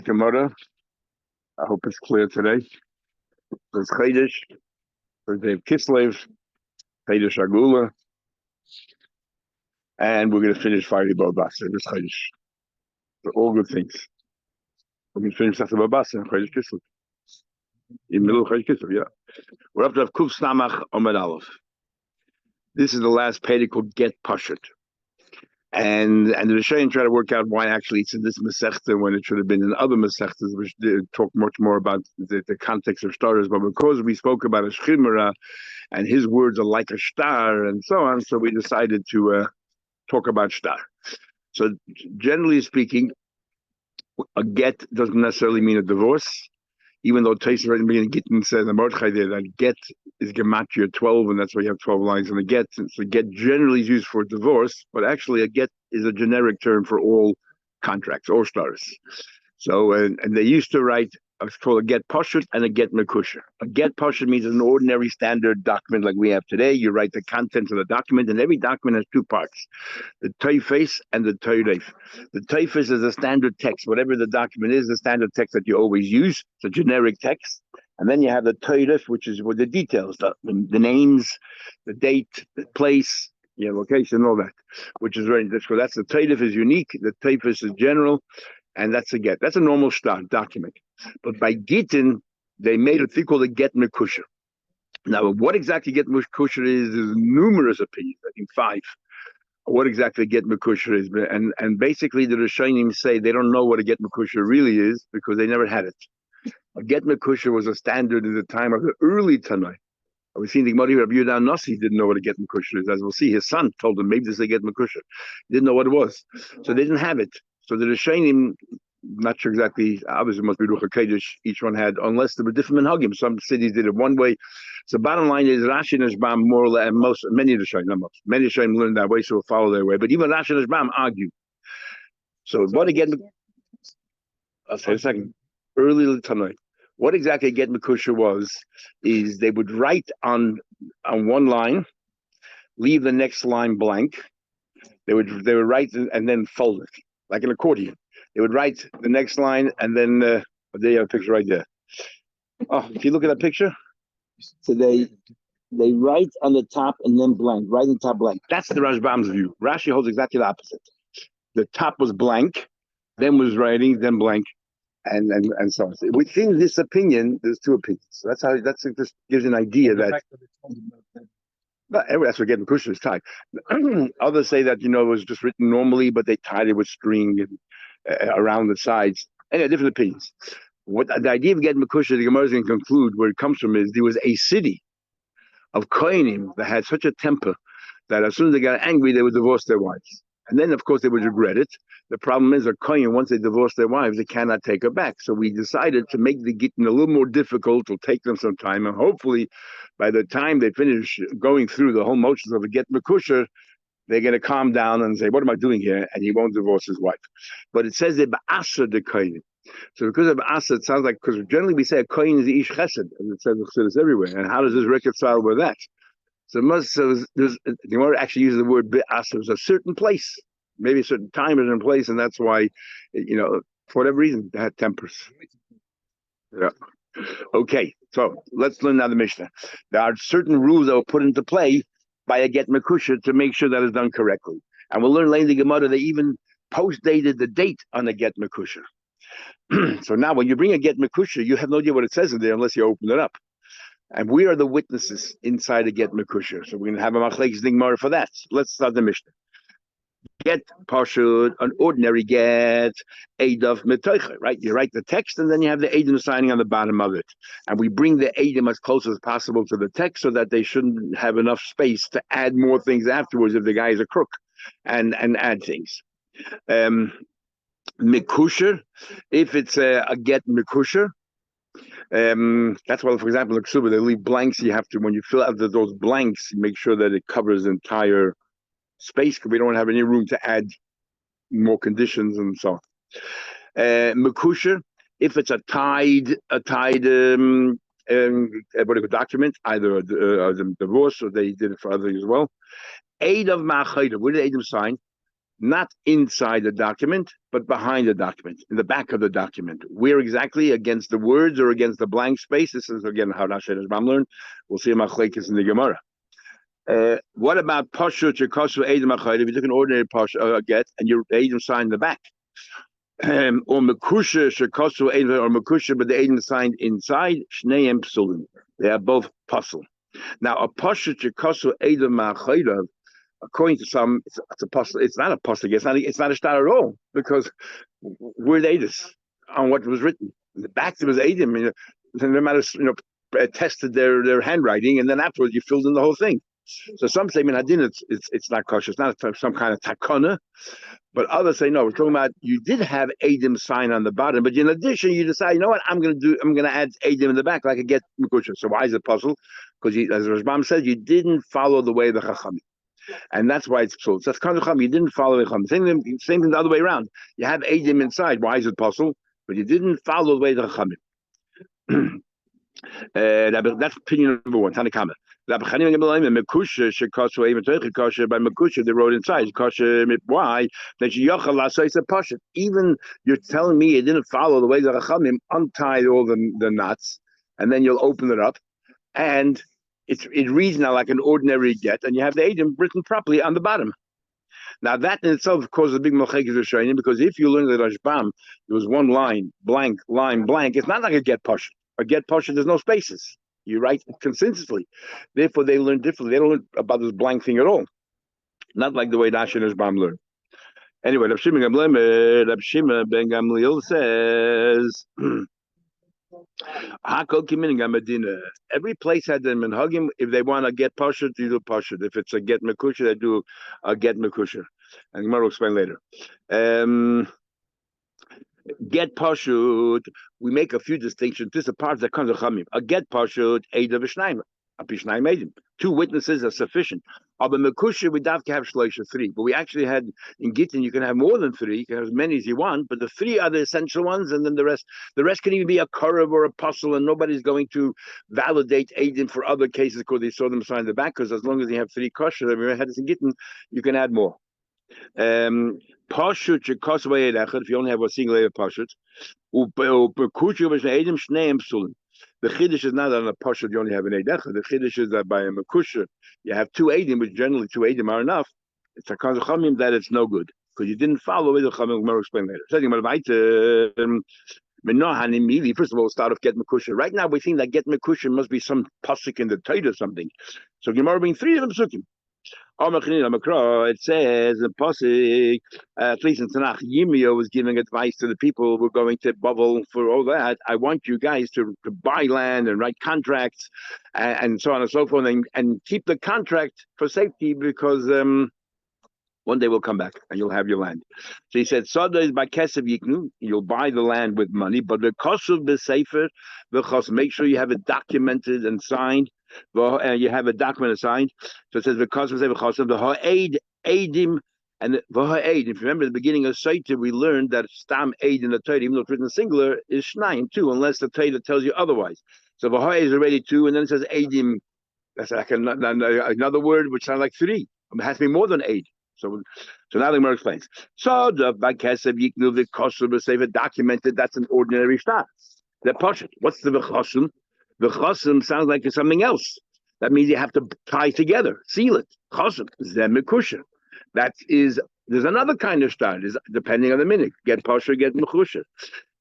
Gemara. I hope it's clear today. It's Chodesh, for Dave Kislev, Chodesh Agula, and we're going to finish Friday Bava Basra. It's Chodesh. For all good things. We're going to finish after Bava Basra and Chodesh Kislev. In the middle of Chodesh Kislev, yeah. We're up to Kuf Snamach Omed Aleph. This is the last pedicle called Get Pashut. And the Rishonim try to work out why actually it's in this Masechta when it should have been in other Masechtas, which talk much more about the context of stars. But because we spoke about a Shchimera and his words are like a star and so on, so we decided to talk about star. So generally speaking, a get doesn't necessarily mean a divorce, even though Taisa right in the beginning Gittin says the Mordechai there that get is gematria 12, and that's why you have 12 lines in the get. So get generally is used for divorce, but actually a get is a generic term for all contracts, all stars. So and they used to write it's called a get pashut and a get mekusha. A get pashut means an ordinary standard document like we have today. You write the contents of the document, and every document has two parts: the teifes and the teiref. The teifes is a standard text, whatever the document is, the standard text that you always use. It's a generic text. And then you have the teiref, which is with the details, the names, the date, the place, location, all that, which is very difficult. That's the teiref is unique, the teifes is general, and that's a get. That's a normal start document. But by Gittin, they made a thing called a get mekusha. Now, what exactly get mekusha is, there's numerous opinions, I think 5. What exactly get mekusha is, and basically the Rishonim say they don't know what a get mekusha really is because they never had it. A get mekusha was a standard in the time of the early Tanai. We've seen the Gemara Rabbi Yehuda Nasi didn't know what a get mekusha is. As we'll see, his son told him maybe this is a get mekusha. He didn't know what it was, so they didn't have it. So the Rishonim, not sure exactly, obviously it must be Ruach HaKodesh, each one had, unless there were different minhagim. Some cities did it one way. So bottom line is Rashi and Rashbam more or less, and many of the Rishonim, not most, many Rishonim learned that way, so we'll follow their way. But even Rashi and Rashbam argue. So what again? I'll say a second. Early Tanai. What exactly get mekusha was is they would write on one line, leave the next line blank. They would write and then fold it like an accordion. They would write the next line and then there you have a picture right there. Oh, if you look at that picture, so they write on the top and then blank, right on the top blank. That's the Rashbam's view. Rashi holds exactly the opposite. The top was blank, then was writing, then blank. And so on. Within this opinion, there's 2 opinions. So this gives an idea that that's what getting mekusha is tied. Others say that it was just written normally, but they tied it with string around the sides. Anyway, different opinions. What the idea of getting mekusha, the Gemara is going to conclude where it comes from is there was a city of kohenim that had such a temper that as soon as they got angry, they would divorce their wives. And then, of course, they would regret it. The problem is, a kohen, once they divorce their wives, they cannot take her back. So we decided to make the gittin a little more difficult. It'll take them some time. And hopefully, by the time they finish going through the whole motions of a get mekusha, they're going to calm down and say, what am I doing here? And he won't divorce his wife. But it says, ba'asa the kohen. So because of ba'asa, it sounds like, because generally we say a kohen is the ish chesed, and it says chesed everywhere. And how does this reconcile with that? So the Gemara actually uses the word ba'asa. There's a certain place. Maybe a certain time is in place, and that's why, for whatever reason, they had tempers. Yeah. Okay, so let's learn now the Mishnah. There are certain rules that were put into play by a get mekusha to make sure that it's done correctly. And we'll learn later in the Gemara they even post-dated the date on the get mekusha. So now when you bring a get mekusha, you have no idea what it says in there unless you open it up. And we are the witnesses inside the get mekusha. So we're going to have a machlekes Gemara for that. Let's start the Mishnah. Get pashut, an ordinary get, eidav metoicha, right? You write the text and then you have the eidim signing on the bottom of it. And we bring the eidim as close as possible to the text so that they shouldn't have enough space to add more things afterwards if the guy is a crook and add things. Mekusher, if it's a get mekusher, that's why, for example, in Ksuba, they leave blanks. You have to, when you fill out those blanks, you make sure that it covers the entire space because we don't have any room to add more conditions and so on. Mekusha, if it's a tied document, either a divorce or they did it for others as well. Eid of Ma'achayda, where did Eidim sign? not inside the document, but behind the document, in the back of the document. Where exactly? Against the words or against the blank space? This is again how Rashi and Rambam learn. We'll see machlekes in the Gemara. What about Pashut Shekasu Eidim Achayid? If you took an ordinary get and your Eidim signed in the back, or Mekusha Shekasu Eidim, or Mekusha, but the Eidim signed inside, Shneim Psulim. They are both puzzle. Now, a Pashut Shekasu Eidim Achayid, according to some, it's a puzzle. It's not a puzzle. It's not a star at all, because where they this on what was written. In the back there was Eidim. No matter tested their handwriting, and then afterwards you filled in the whole thing. So some say min hadin it's not kosher. It's not some kind of takana, but others say no. We're talking about you did have Eidim sign on the bottom, but in addition you decide, you know what, I'm going to add Eidim in the back like I get Mekusha. So why is it puzzle? Because as Rashbam says, you didn't follow the way of the Chachamim, and that's why it's psul. So that's kind of Chacham. You didn't follow the Chachamim. Same thing the other way around. You have Eidim inside. Why is it puzzle? But you didn't follow the way of the Chachamim. That's opinion number one. Tanakama. By Mekusha they wrote inside. Why? Even you're telling me it didn't follow the way the Chachamim untied all the knots, and then you'll open it up, and it reads now like an ordinary get, and you have the Eidim written properly on the bottom. Now that in itself causes a big malchekes rishonim, because if you learn the Rashbam, there was one line blank. It's not like a get pashut. A get pashut, there's no spaces. You write consistently. Therefore, they learn differently. They don't learn about this blank thing at all. Not like the way Rashi and Rashbam learn. Anyway, Rav Shimon ben Gamliel says, every place had the minhagim. If they want to get pashut, you do pashut. If it's a get mekusha, they do a get mekusha. And Gemara will explain later. Get pashut, we make a few distinctions. This is a part that comes to Chamim. A get pashut, Eida v'shnayim. Apishnayim Eidim. 2 witnesses are sufficient. Aber mekusha, we have to have shloisha 3. But we actually had, in Gittin, you can have more than 3. You can have as many as you want, but the 3 are the essential ones, and then the rest can even be a karav or a puzzle, and nobody's going to validate Eidim for other cases because they saw them sign the back, because as long as you have 3 kosher, we had this in Gittin, you can add more. Pashut if you only have a single pashut. The chiddush is not on a pashut you only have an eidechad. The chiddush is that by a mekusha you have 2 eidim, which generally 2 eidim are enough. It's a cause of chamim that it's no good because you didn't follow the chamim. We'll explain later. First of all, start off get mekusha. Right now we think that get mekusha must be some pasuk in the Torah or something. So Gemara being 3 of them pasukim. It says in Pasuk, at least in Tanakh, Yirmiyah was giving advice to the people who were going to bubble for all that. I want you guys to buy land and write contracts and so on and so forth, and keep the contract for safety, because one day we'll come back and you'll have your land. So he said, Sada is by Kesev Yiknu, you'll buy the land with money, but the Kosuv the Sefer, make sure you have it documented and signed. You have a document assigned. So it says the Kosuv Sefer Chosav, the Ha'ed Eidim, and the Ha'ed. If you remember the beginning of Saita, we learned that Stam Eid in the Torah, even though it's written singular, is Shnayim 2, unless the Torah tells you otherwise. So the Ha'ed is already 2, and then it says Eidim. That's like another word which sounds like 3. It has to be more than 8. So now the Gemara explains. So the Kesev Yiknu the Kosuv Sefer documented. That's an ordinary shtat. The Pashut. What's the V'chosum? V'chosum sounds like it's something else. That means you have to tie together, seal it. Chosum Zem Mekusha. There's another kind of shtat. Is depending on the minute. Get Pashut, get Mekusha.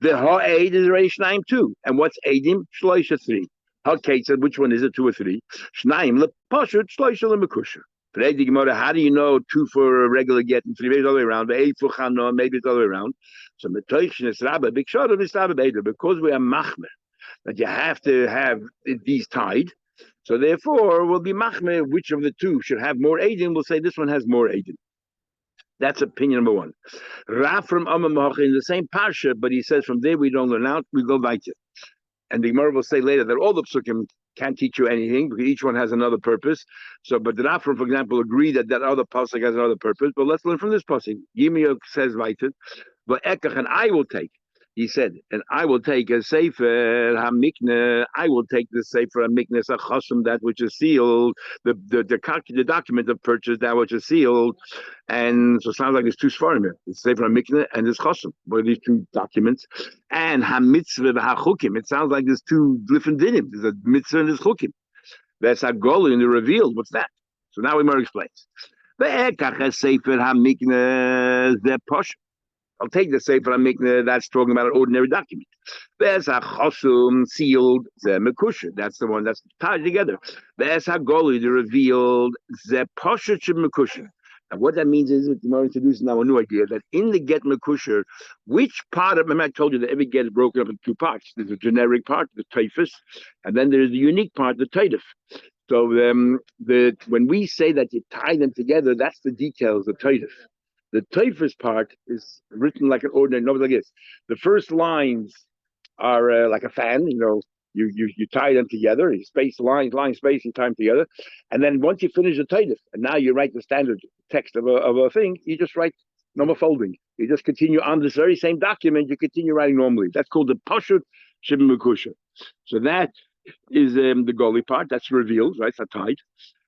The Ha'ed is already Shnaim 2. And what's Eidim? Shloisha 3. Okay, so which one is it? 2 or 3? Shnaim le Pashut, Shloisha le Mekusha. Today, the Gemara, how do you know 2 for a regular get and 3 maybe the other way around? But 8 for Chana, maybe it's the other way around. So Metoishin is Rabba, big shot of this Rabba Beda, because we are Machmer, that you have to have these tied. So therefore, we'll be Machmer, which of the 2 should have more Eidim. We'll say this one has more Eidim. That's opinion number 1. Rav from Amamach in the same Parsha, but he says from there we don't learn out, we go weiter. And the Gemara will say later that all the psukim can't teach you anything because each one has another purpose. So, but the Rafram, for example, agree that other pasuk has another purpose. But let's learn from this pasuk. Yirmiyah says weiter, but Ekach and I will take He said, and I will take a sefer hamikne. I will take the sefer hamikne sachasum, that which is sealed, the document of purchase, that which is sealed. And so it sounds like there's two svarim here. It's sefer hamikne and it's chasum. What are these two documents? And hamitzvah v'hachukim. It sounds like there's two different dinim. There's a mitzvah and there's chukim. That's a goal in the revealed. What's that? So now we more explains. Ve'ekach sefer hamikne ze posh. I'll take the Sefer HaMikneh, that's talking about an ordinary document. There's a chosum, sealed, ze mekusher. That's the one that's tied together. There's a goli, the revealed, ze poshet mekusher. And what that means is, the more introducing now a new idea, that in the get mekusher, which part of, remember I told you that every get is broken up into two parts. There's a generic part, the teifus, and then there's the unique part, the teidif. So when we say that you tie them together, that's the details, the teidif. The teifus part is written like an ordinary novel like this. The first lines are like a fan, you tie them together, you space line, space, you tie them together. And then once you finish the teifus, and now you write the standard text of a thing, you just write no more folding. You just continue on this very same document, you continue writing normally. That's called the Pashut Shibim Mekusha. So that is the goli part, that's revealed, right? It's tied.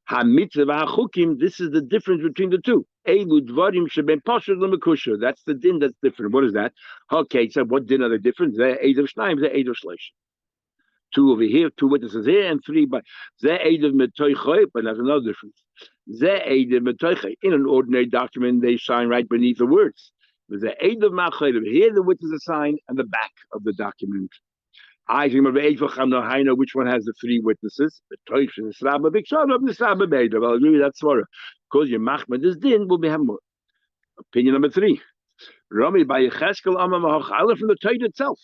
Ha-mitzvah ha-chukim, this is the difference between the two. Elu dvarim sheben pashut l'mekusher. That's the din that's different. What is that? Okay, so what din are they different? They're eid of shnayim, they're eid of shleish. Two over here, two witnesses here, and three by they're eid of metoichoi, but there's another difference. They're eid of metoichoi. In an ordinary document, they sign right beneath the words. But the eid of machoi, here the witnesses sign and the back of the document. I think which one has the three witnesses? The Toish and the Srabba Bikshon of the Srabba Beda. Well, I agree with that Svara. Because your Machmed is din, will be have more. Opinion number 3. Rami by Yecheskel Amamahachala from the Toid itself.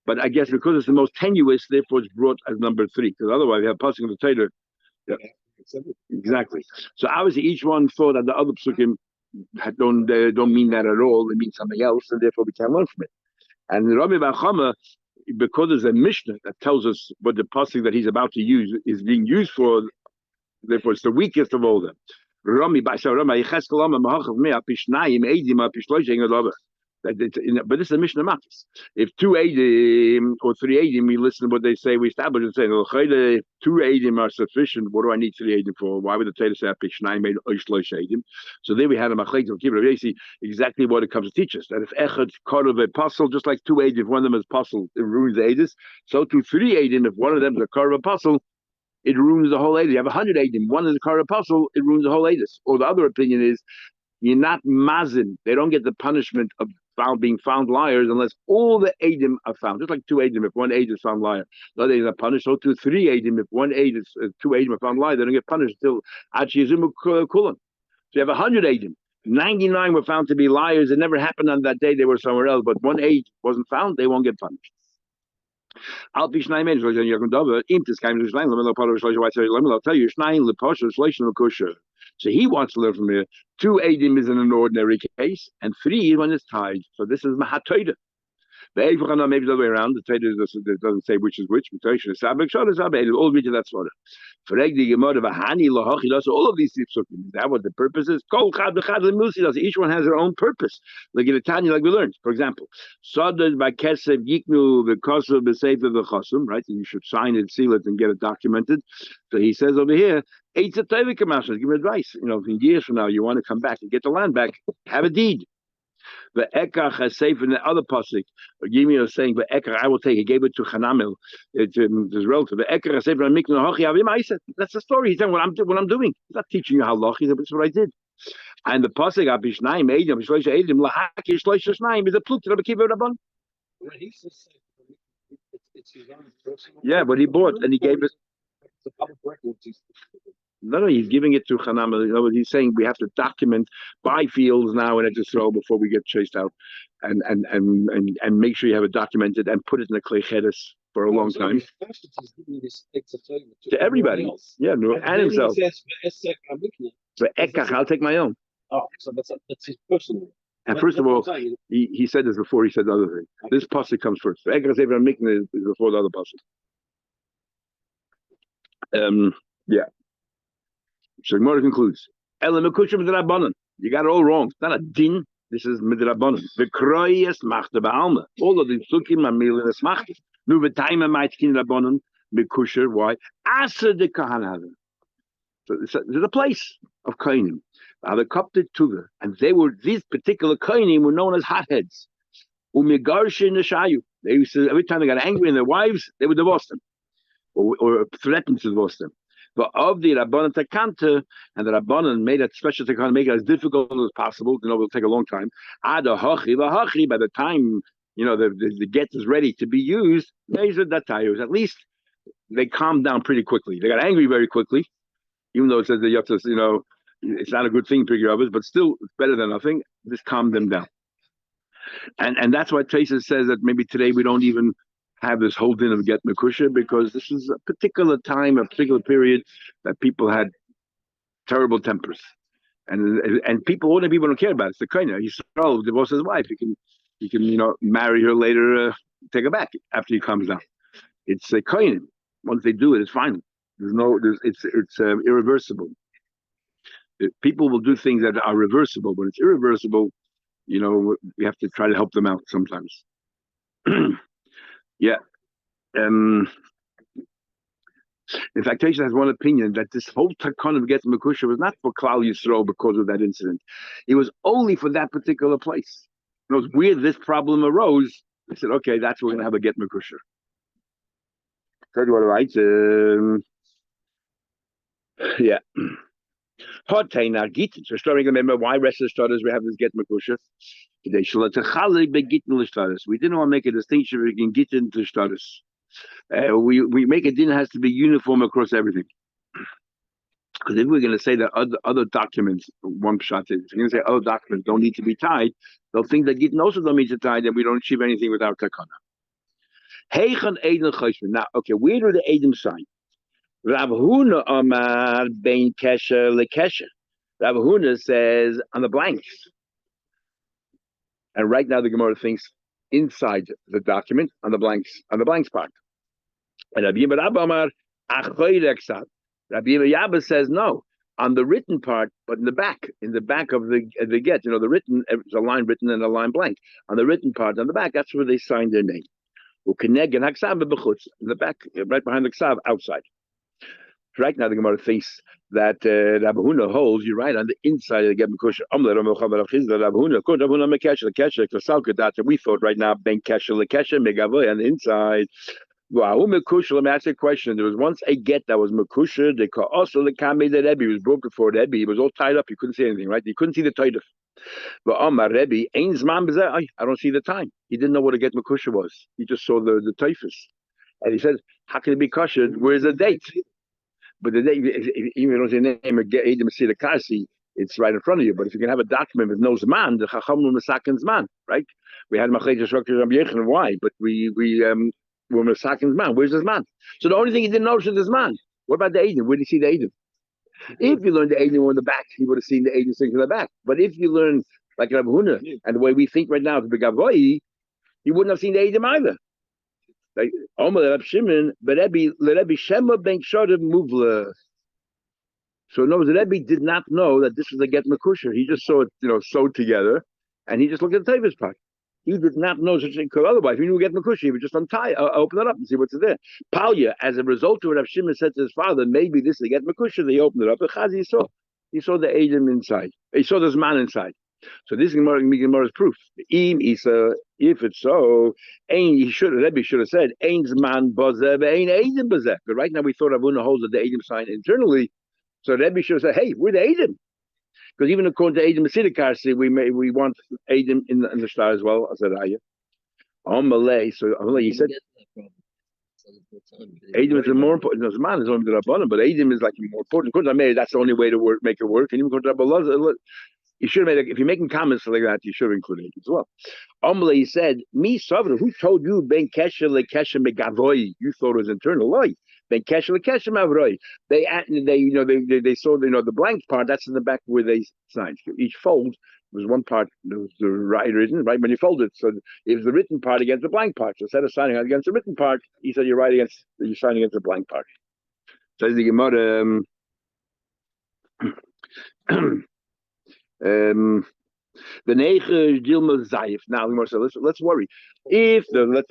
But I guess because it's the most tenuous, therefore it's brought as number 3. Because otherwise we have passing of the Toid. Yeah. Exactly. So obviously each one thought that the other psukim don't mean that at all. They mean something else, and therefore we can't learn from it. And Rami Bachama, because there's a Mishnah that tells us what the pasuk that he's about to use is being used for, therefore it's the weakest of all them. But this is a Mishnah Matis. If 2 Eidim or 3 Eidim, we listen to what they say, we establish and say, if 2 Eidim are sufficient, what do I need 3 Eidim for? Why would the Torah say Pishnayim made Oishloish Eidim? So there we had a Machlek of Kibbutz. You see exactly what it comes to teach us. That if Echad called of a apostle, just like 2 Eidim, if one of them is apostle, it ruins the Eidis. So to 3 Eidim, if one of them is a call of apostle, it ruins the whole Eidis. You have 100 Eidim, one is a call of apostle, it ruins the whole Eidis. Or the other opinion is, you're not mazin. They don't get the punishment of being found liars unless all the Eidim are found. Just like 2 Eidim, if 1 Eid is found liar, the other Eidim are punished. So to 3 Eidim, if 1 Eid is 2 Eidim are found liar, they don't get punished until Achizimu Kulan. So you have 100 Eidim. 99 were found to be liars. It never happened on that day. They were somewhere else. But 1 Eid wasn't found. They won't get punished. I'll be Shnai Men. I'll tell you, Shnai Leposha Shlation Kusha. So he wants to learn from here. 2 Eidim is in an ordinary case, and 3 is when it's tied. So this is Mahatoida. Maybe the other way around. The Torah doesn't say which is which. All read to that sort of. All of these psukim. Is that what the purpose is? Each one has their own purpose. Like in Tanya, like we learned. For example, right? And you should sign it, seal it, and get it documented. So he says over here, give me advice. In years from now, you want to come back and get the land back, have a deed. The Ekach has safe in the other pasuk. Gimi was saying, "But Ekach, I will take." He gave it to Hanamel, his relative. The Ekach has safe in the miknah. That's the story. He's saying what I'm doing. He's not teaching you how loch. He's that's what I did. And the pasuk Abishnaim Eidim Shloisha Eidim Lahaki Shloisha Shnaim is a pluk to Rabbi Kiva Rabban. Yeah, but he bought and he gave it. No, he's giving it to Hanam. He's saying we have to document buy fields now in Israel before we get chased out, and make sure you have it documented and put it in the klecheres for a long time. To everybody, yeah, no, and himself. But Ekach, I'll take my own. Oh, so that's his personal. And first of all, he said this before he said the other thing. This pasuk comes first. So Ekach Sefer HaMikneh is before the other pasuk. Yeah. So Gemara concludes, you got it all wrong. It's not a din. This is midrabanan. The kroyes machte baalma. All of the psukim are milas machte. Nu v'taima ma'itkin rabanan mekusher. Why? Asa de kahana. So there's a place of kohenim. The Coptic tuga, and these particular kohenim were known as hotheads. Umigarshin neshayu. They used to, every time they got angry in their wives, they would divorce them or threatened to divorce them. But of the Rabbanan Takanta, and the Rabbanan made a special Takanta, make it as difficult as possible. You know, it'll take a long time. Ada hachi lahachi. By the time the get is ready to be used, at least they calmed down pretty quickly. They got angry very quickly, even though it says that you have to, it's not a good thing, figure of it, but still it's better than nothing. Just calm them down. And that's why Teresa says that maybe today we don't even have this whole din of get mekusha, because this is a particular time, a particular period that people had terrible tempers, and ordinary people don't care about it. It's the kohen. He's divorced his wife. He can marry her later, take her back after he comes down. It's a kohen. Once they do it, it's final. It's irreversible. People will do things that are reversible. When it's irreversible, we have to try to help them out sometimes. Yeah. In fact, Tosha has one opinion that this whole takon of getting mekusha was not for Klal Yisrael because of that incident. It was only for that particular place. It was where this problem arose. They said, okay, that's where we're going to have a get mekusha. Third one, right? Yeah. Hot now gittin. So starting remember why rest of the starters we have this get mekusha. We didn't want to make a distinction between gittin to starters. We make a din has to be uniform across everything. Because if we're going to say that other documents, one shot is, if you're going to say other documents don't need to be tied, they'll think that gittin also don't need to tie, and we don't achieve anything without takana. Now, okay, where do the Edom sign? Rav Huna Amar Bein Kesher LeKesher. Rav Huna says on the blanks. And right now the Gemara thinks inside the document on the blanks part. And Rabbi Yabba Amar Achoy Reksad. Rabbi Yabba says no, on the written part, but in the back of the get, the written, it's a line written and a line blank. On the written part, on the back, that's where they sign their name. In the back, right behind the ksav, outside. Right now, the Gemara thinks that Rabbi Huna holds. You're right on the inside of the get mekusha. We thought right now ben kesher lekesher megavoy on the inside. Let me ask you a question. There was once a get that was mekusha. They call also the kame that Rebbe was broke before the Rebbe. He was all tied up. He couldn't see anything. Right? He couldn't see the title. But Rebbe I don't see the time. He didn't know what a get mekusha was. He just saw the typhus, and he said, "How can it be kosher? Where's the date?" But the day, even if you don't say the name or get Edom see the Kasi, it's right in front of you. But if you can have a document with no Zman, the Chacham Masakin Zman, right? We had Machlekes structures on Yechon. Why? But we were Masakin Zman. Where's the Zman? So the only thing he didn't notice is the Zman. What about the Edom? Where did he see the Edom? If you learned the Edom on the back, he would have seen the Edom sitting in the back. But if you learn like Rabbi Huna and the way we think right now to be Gavoy, he wouldn't have seen the Edom either. Like Omer Shimon, but Rebbe Shema ben Shodav Muvla. So no, the Rebbe did not know that this was a get mekusha. He just saw it, sewed together, and he just looked at the Tavis part. He did not know such a thing. Otherwise, if he knew get mekusha, he would just untie, open it up, and see what's there. Palya, as a result of what Rav Shimon said to his father, maybe this is a get mekusha. They opened it up. And Chazi saw the Edom inside. He saw this man inside. So this Gemara's proof. If it's so, Rebbe should have said, Ain's man bazeh, ain't Edom bazeh. But right now we thought Avuna holds the Edom sign internally. So Rebbe should have said, hey, we're the Edom. Because even according to Edom Siddikarsi, we want Edom in the star as well as a Raya. On Malay, so he said, Edom is more important. No, man is only the Rabbanim, but Edom is like more important. Because I made that's the only way to make it work. And even according to Rabbanim, you should have made if you're making comments like that, you should have included it as well. He said, "Me Savra, who told you ben kesher lekesher megavoy? You thought it was internal lie. Ben kesher lekesher mavroi. They saw the blank part. That's in the back where they signed. Each fold was one part. There was the written right when you fold it. So it was the written part against the blank part. So instead of signing against the written part, he said you're signing against the blank part. Says the Gemara. The neighbor Dilma Zayif. Now, let's worry. If the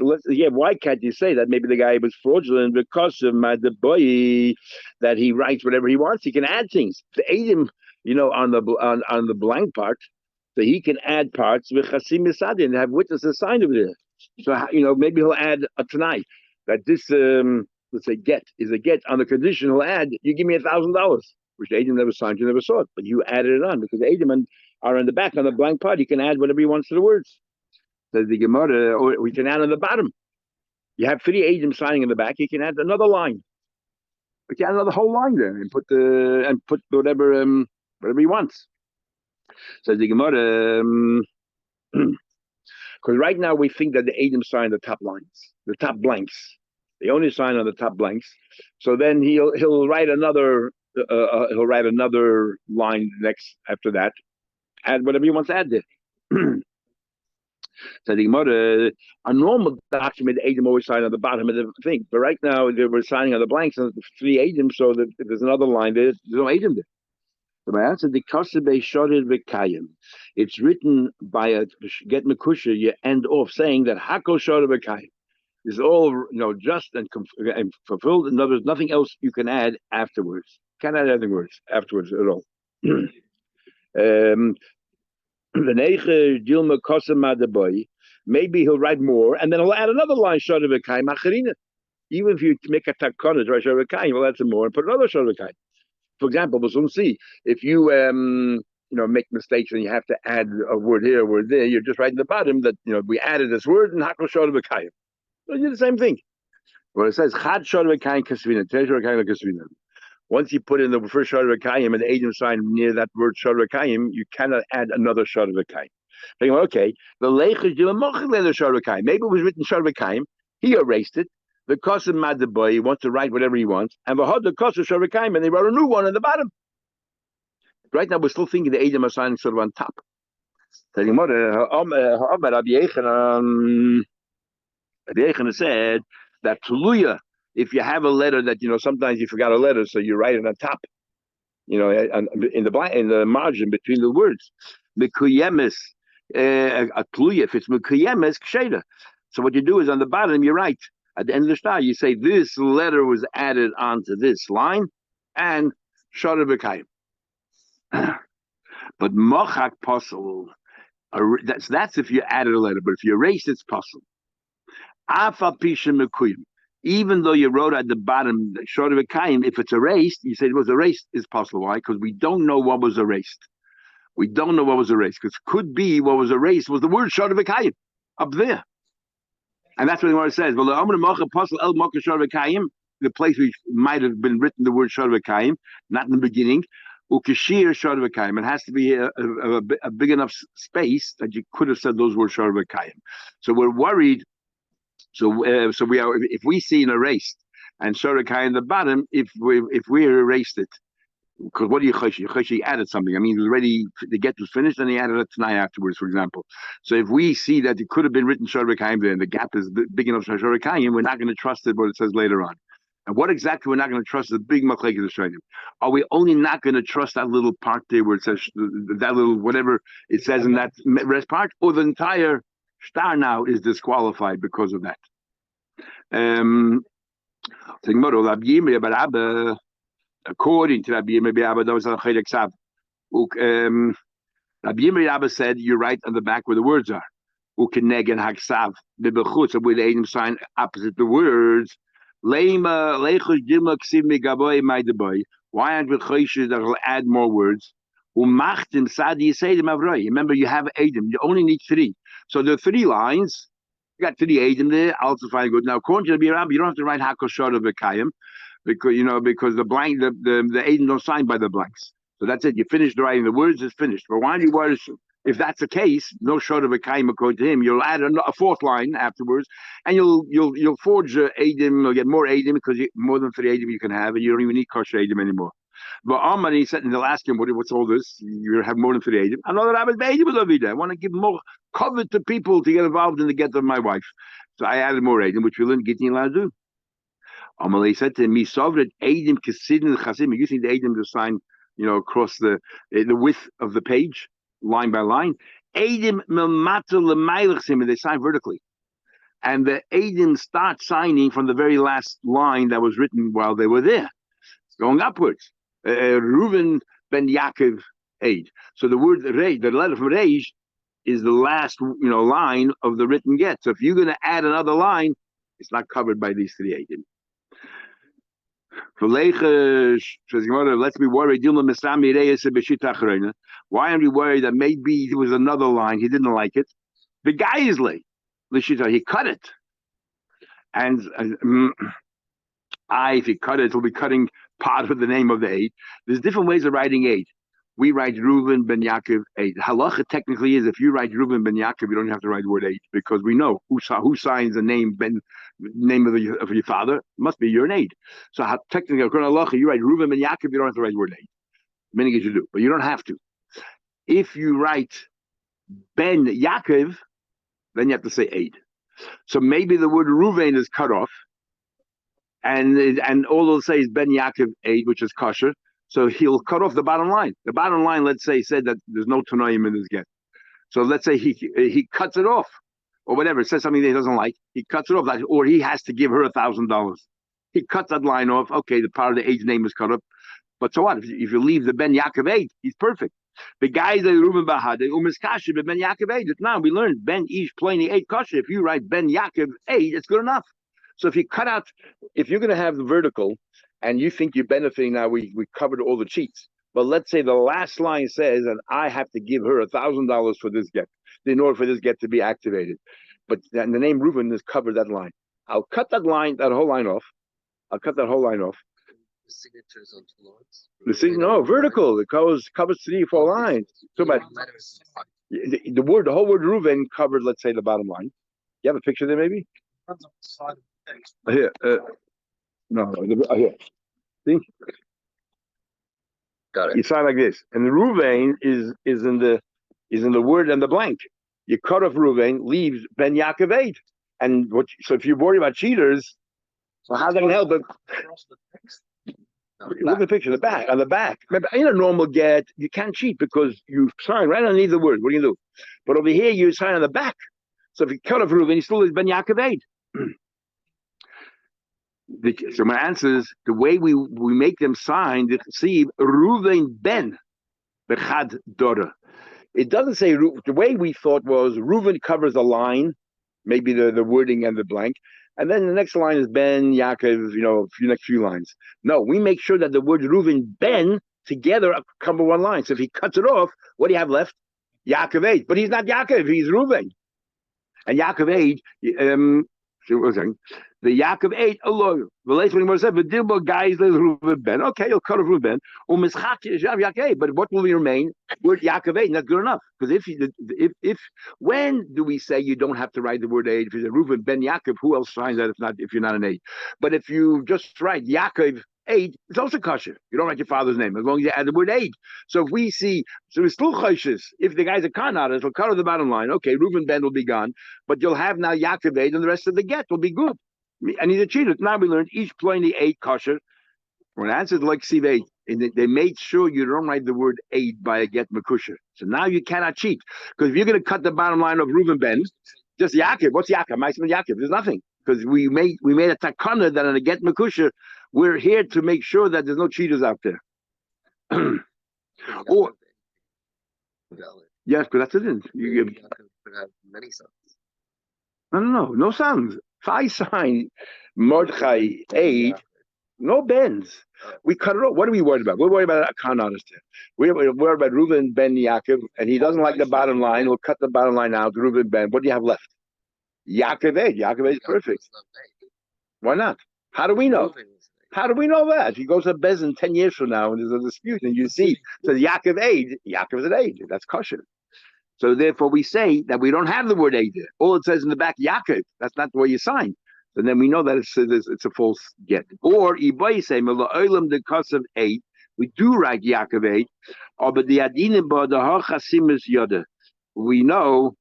why can't you say that maybe the guy was fraudulent because of the boy that he writes whatever he wants? He can add things to aid him, on the blank part, so he can add parts with Chasim Misadin and have witnesses signed over there. So maybe he'll add a tonight that this let's say get is a get on the condition he'll add you give me $1,000, which the agent never signed, you never saw it, but you added it on because the agent are on the back on the blank part. You can add whatever you want to the words. Says the Gemara, or we can add on the bottom. You have 3 agents signing in the back. You can add another line. We can add another whole line there and put whatever he wants. Says the Gemara, because right now we think that the agents sign the top lines, the top blanks. They only sign on the top blanks. So then he'll write another line next after that. Add whatever he wants to add there. So the Gemara, a normal document, the agent always sign on the bottom of the thing. But right now, they were signing on the blanks, and 3 agents, so that if there's another line there, there's no agent there. So my answer, the Kasebe Shorid V'Kayim. It's written by a get Mekusha, you end off saying that Hako Shorid V'Kayim is all, just and fulfilled, and there's nothing else you can add afterwards. Can't add anything words afterwards at all. Maybe he'll write more, and then he'll add another line, even if you make a takkana, he'll add some more and put another shadavakayim. For example, we'll see if you make mistakes and you have to add a word here, a word there, you're just writing the bottom that we added this word and hakol shadavakayim. So you do the same thing. Well, it says chad shadavakayim kasvina, shadavakayim kasvina. Once you put in the first shadavakayim and the agent sign near that word shadavakayim, you cannot add another shadavakayim. Okay, the leichus shadavakayim. Maybe it was written shadavakayim. He erased it. The kosim madaboy, he wants to write whatever he wants, and the kosim shadavakayim, and they wrote a new one on the bottom. Right now, we're still thinking the agent is signing sort of on top. Rabbi Yechon said that Tuluya, if you have a letter that sometimes you forgot a letter, so you write it on top, in the margin between the words. Mekuyemes, a Tuluya, if it's Mekuyemes, Ksheda. So what you do is on the bottom you write at the end of the star, you say this letter was added onto this line, and Shara B'Kayim. But Mochak Posel, that's if you added a letter, but if you erase, it's Posel. Afal Pisha Mekuyim. Even though you wrote at the bottom, short of a kaim, if it's erased, you say it was erased is possible. Why? Because we don't know what was erased. We don't know what was erased. Because could be what was erased was the word short of a kaim up there. And that's what the Gemara says. Well, the place which might have been written the word short of a kaim, not in the beginning. Ukashir short of a kaim. It has to be a big enough space that you could have said those words short of a kaim. So we're worried. So we are. If we see an erased and Shorakai in the bottom, if we erased it, because what do you choshi? Choshi added something. I mean, the get was finished, and he added a tanai afterwards, for example. So if we see that it could have been written Shorakai there, and the gap is big enough for Shorakai, we're not going to trust it what it says later on. And what exactly we're not going to trust the big machlekes of Shaitim? Are we only not going to trust that little part there where it says that little whatever it says in that rest part, or the entire star now is disqualified because of that? According to Rabbi Yirmiyah, that was a chedek sav. Rabbi Yirmiyah said, "You write on the back where the words are." Ukeneg and haksav bebechutz, with the aim sign opposite the words. Leima leichus dilma ksiv megaboy ma'ideboy. Why aren't we choishes that will add more words? Umachtim sadi yisedim avroi. Remember, you have Adam. You only need 3. So there are 3 lines. You got 3 Adam there. Also fine, good. Now, according to the Rabbi, you don't have to write hakol shor v'kayim because the blank, the Adam don't sign by the blanks. So that's it. You finished writing the words. It's finished. But why do you worry? If that's the case, no shor v'kayim according to him. You'll add a 4th line afterwards, and you'll forge Adam. You'll get more Adam because more than 3 Adam you can have, and you don't even need kosher Adam anymore. But Amar, he said, and they'll ask him, what's all this? You have more than 3 Adam. Another Rabbi I want to give more cover to people to get involved in the get of my wife. So I added more Adam, which we didn't get allowed to do. Amar, he said to me, Sovret Adam Kesidin Chasim. You think the Adam to sign, across the width of the page, line by line. Eidim milmatel l'mailachsim, they sign vertically. And the Eidim start signing from the very last line that was written while they were there, going upwards. Reuven ben Yaakov Eid. So the word Rej, the letter from Rej, is the last line of the written get. So if you're going to add another line, it's not covered by these three Eidim. Let's be worried. Why are we worried that maybe there was another line, he didn't like it? The guy is late. He cut it. And if he cut it, he'll be cutting part of the name of the Eid. There's different ways of writing Eid. We write Reuven ben Yaakov Eid. Halacha technically is if you write Reuven ben Yaakov, you don't have to write the word Eid because we know who signs the name of your father must be your Eid. So technically, according to halacha, you write Reuven ben Yaakov, you don't have to write the word Eid. Many you do, but you don't have to. If you write ben Yaakov, then you have to say Eid. So maybe the word Reuven is cut off, and all they'll say is ben Yaakov Eid, which is kosher. So he'll cut off the bottom line. The bottom line, let's say, said that there's no Tanoim in this get. So let's say he cuts it off, or whatever. It says something that he doesn't like. He cuts it off, or he has to give her $1,000. He cuts that line off. Okay, the part of the Eid's name is cut up. But so what? If you leave the Ben Yaakov Eid, he's perfect. The guys that Reuben Bahad, Umiskasha, Ben Yaakov Eid. Now we learned Ben Ish Pliny Eid Kasha. If you write Ben Yaakov Eid, it's good enough. So if you cut out, if you're going to have the vertical, and you think you're benefiting now, we covered all the cheats. But let's say the last line says, and I have to give her $1,000 for this get, in order for this get to be activated. But the name Reuben has covered that line. I'll cut that whole line off. The signatures on two lines. No, vertical. It covers 3 or 4 lines. So, but the whole word Reuven covered, let's say, the bottom line. You have a picture there, maybe? Here, no, here. See? Got it. You sign like this, and the Reuven is in the word and the blank. You cut off Reuven, leaves Ben Yaakov Eid, and so if you're worried about cheaters, so how they can help it? Look at the picture, on the back. Remember, in a normal get, you can't cheat because you sign right underneath the word. What do you do? But over here, you sign on the back. So if you cut off Reuven, he still is Ben Yaakov Eid. So my answer is the way we make them sign. See, Reuven Ben Bechad Dora. It doesn't say the way we thought was Reuven covers a line, maybe the wording and the blank, and then the next line is Ben Yaakov. Next few lines. No, we make sure that the words Reuven Ben together cover one line. So if he cuts it off, what do you have left? Yaakov Eid, but he's not Yaakov. He's Reuven, and Yaakov Eid. The Yaakov Eid, Allah. The guys Ben. Okay, you'll cut off Reuben. But what will remain? Word Yaakov Eid, that's good enough. Because if when do we say you don't have to write the word Eid? If it's a Reuben Ben Yaakov, who else signs that if you're not an Eid? But if you just write Yaakov Eid, it's also kosher. You don't write your father's name as long as you add the word Eid. So if we see, so it's still choshes. If the guy's a con artist, he'll cut off the bottom line. Okay, Reuben Ben will be gone, but you'll have now Yaakov Eid, and the rest of the get will be good. And he's a cheater. Now we learned each plainly Eid kosher. When answered like Siv Eid, and they made sure you don't write the word Eid by a get makusher. So now you cannot cheat because if you're going to cut the bottom line of Reuben Ben, just Yaakov. What's Yaakov? Maximum Yaakov. There's nothing because we made a takana that on a get makusher. We're here to make sure that there's no cheaters out there. Or yes, but that's it. You could have many sons. No sons. 5 sign Mordechai Eid. No bends. We cut it off. What are we worried about? We're worried about a con artist here. We're worried about Reuven Ben Yaakov, and he doesn't like the bottom line. We'll cut the bottom line out. Reuven Ben. What do you have left? Yaakov Eid. Yaakov Eid is perfect. Why not? How do we know? How do we know that? If he goes to Bezin 10 years from now and there's a dispute, and you see, it says Yaakov Eid, Yaakov is an Eid. That's kosher. So therefore, we say that we don't have the word Eid there. All it says in the back, Yaakov. That's not the way you sign. And then we know that it's a false get. Or Ibai say, the cost of Eid. We do write Yaakov Eid. But the Adinim ba the Hachasim is Yoda. We know.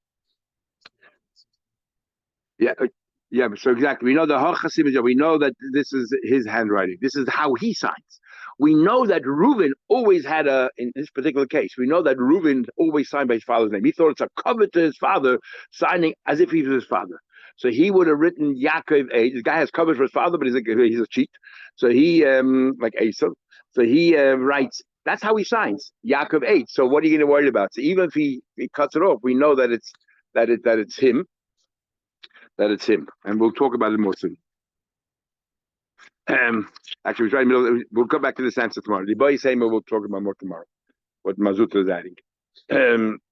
Yeah. So exactly, we know the Hachasim is Yoda. We know that this is his handwriting. This is how he signs. We know that Reuven always had in this particular case, we know that Reuven always signed by his father's name. He thought it's a covet to his father, signing as if he was his father. So he would have written Yaakov A. This guy has covered for his father, but he's a cheat. So he, like Asa. So he writes, that's how he signs, Yaakov 8. So what are you going to worry about? So even if he cuts it off, we know that it's him, and we'll talk about it more soon. Actually, we'll come back to this answer tomorrow. The boy saying we'll talk about more tomorrow. What Mazut is adding.